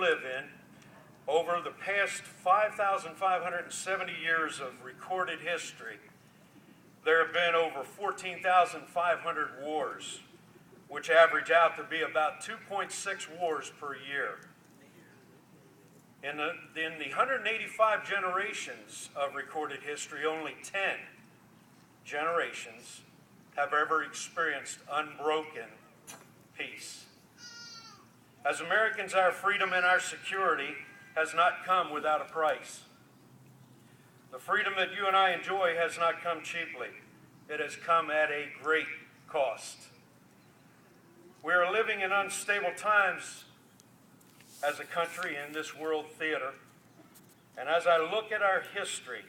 live in, over the past 5,570 years of recorded history, there have been over 14,500 wars, which average out to be about 2.6 wars per year. In the 185 generations of recorded history, only 10 generations have ever experienced unbroken peace. As Americans, our freedom and our security has not come without a price. The freedom that you and I enjoy has not come cheaply. It has come at a great cost. We are living in unstable times as a country in this world theater. And as I look at our history,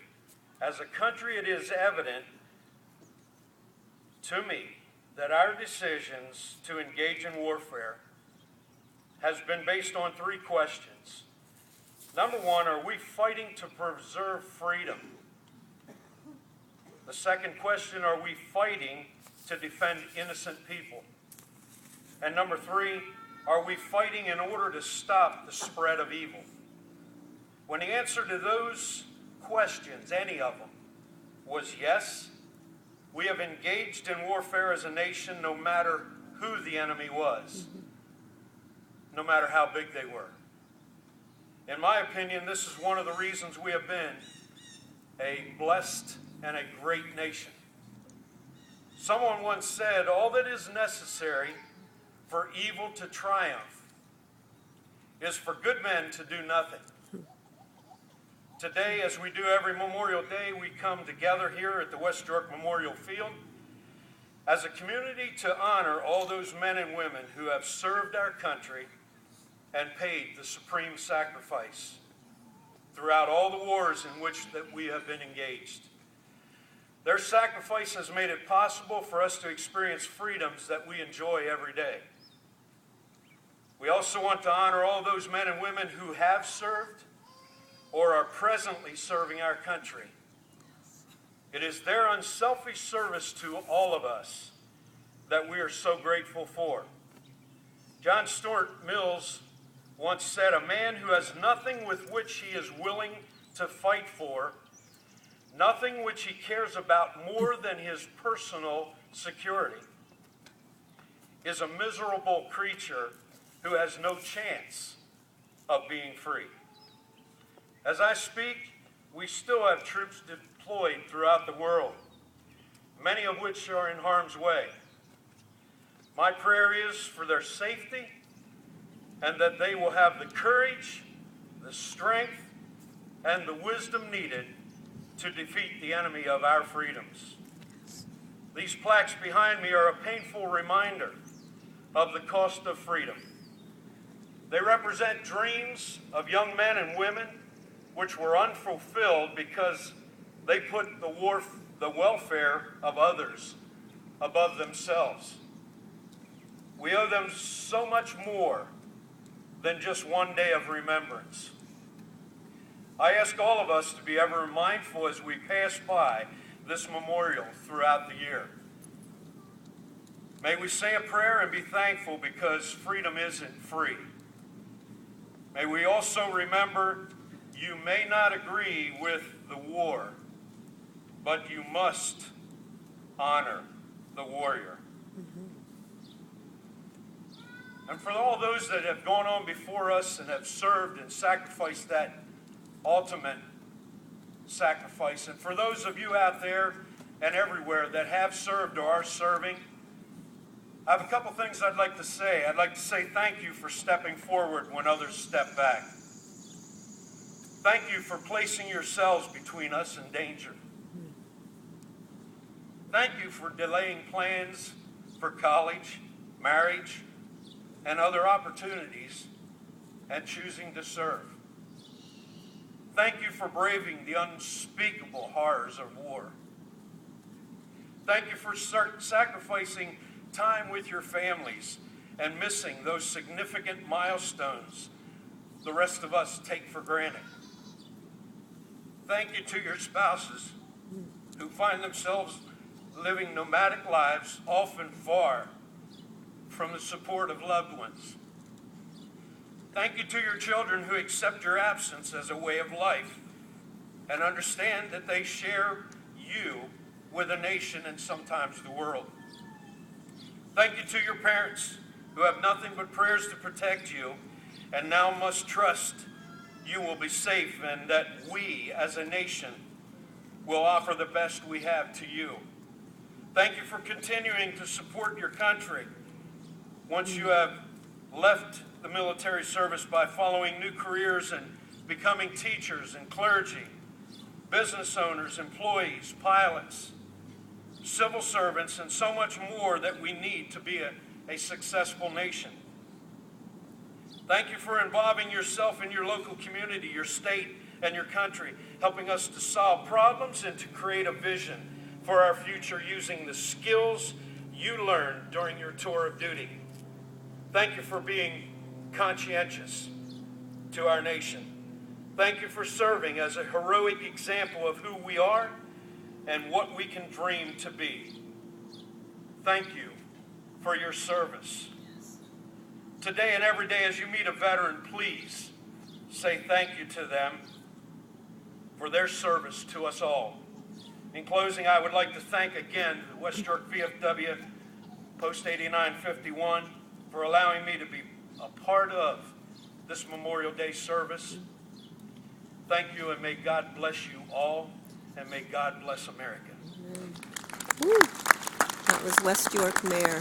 as a country, it is evident to me that our decisions to engage in warfare has been based on three questions. Number one, are we fighting to preserve freedom? The second question, are we fighting to defend innocent people? And number three, are we fighting in order to stop the spread of evil? When the answer to those questions, any of them, was yes, we have engaged in warfare as a nation no matter who the enemy was, no matter how big they were. In my opinion, this is one of the reasons we have been a blessed and a great nation. Someone once said, all that is necessary for evil to triumph is for good men to do nothing. Today, as we do every Memorial Day, we come together here at the West York Memorial Field as a community to honor all those men and women who have served our country and paid the supreme sacrifice throughout all the wars in which that we have been engaged. Their sacrifice has made it possible for us to experience freedoms that we enjoy every day. We also want to honor all those men and women who have served or are presently serving our country. It is their unselfish service to all of us that we are so grateful for. John Stuart Mills once said, a man who has nothing with which he is willing to fight for, nothing which he cares about more than his personal security, is a miserable creature who has no chance of being free. As I speak, we still have troops deployed throughout the world, many of which are in harm's way. My prayer is for their safety and that they will have the courage, the strength, and the wisdom needed to defeat the enemy of our freedoms. These plaques behind me are a painful reminder of the cost of freedom. They represent dreams of young men and women which were unfulfilled because they put the welfare of others above themselves. We owe them so much more than just one day of remembrance. I ask all of us to be ever mindful as we pass by this memorial throughout the year. May we say a prayer and be thankful because freedom isn't free. May we also remember you may not agree with the war, but you must honor the warrior. And for all those that have gone on before us and have served and sacrificed that ultimate sacrifice, and for those of you out there and everywhere that have served or are serving, I have a couple things I'd like to say. I'd like to say thank you for stepping forward when others step back. Thank you for placing yourselves between us and danger. Thank you for delaying plans for college, marriage, and other opportunities and choosing to serve. Thank you for braving the unspeakable horrors of war. Thank you for sacrificing time with your families and missing those significant milestones the rest of us take for granted. Thank you to your spouses who find themselves living nomadic lives, often far from the support of loved ones. Thank you to your children who accept your absence as a way of life and understand that they share you with a nation and sometimes the world. Thank you to your parents who have nothing but prayers to protect you and now must trust you will be safe and that we as a nation will offer the best we have to you. Thank you for continuing to support your country once you have left the military service by following new careers and becoming teachers and clergy, business owners, employees, pilots, civil servants, and so much more that we need to be a successful nation. Thank you for involving yourself in your local community, your state, and your country, helping us to solve problems and to create a vision for our future using the skills you learned during your tour of duty. Thank you for being conscientious to our nation. Thank you for serving as a heroic example of who we are and what we can dream to be. Thank you for your service. Today and every day as you meet a veteran, please say thank you to them for their service to us all. In closing, I would like to thank again the West York VFW Post 8951 for allowing me to be a part of this Memorial Day service. Thank you, and may God bless you all, and may God bless America. Woo. That was West York Mayor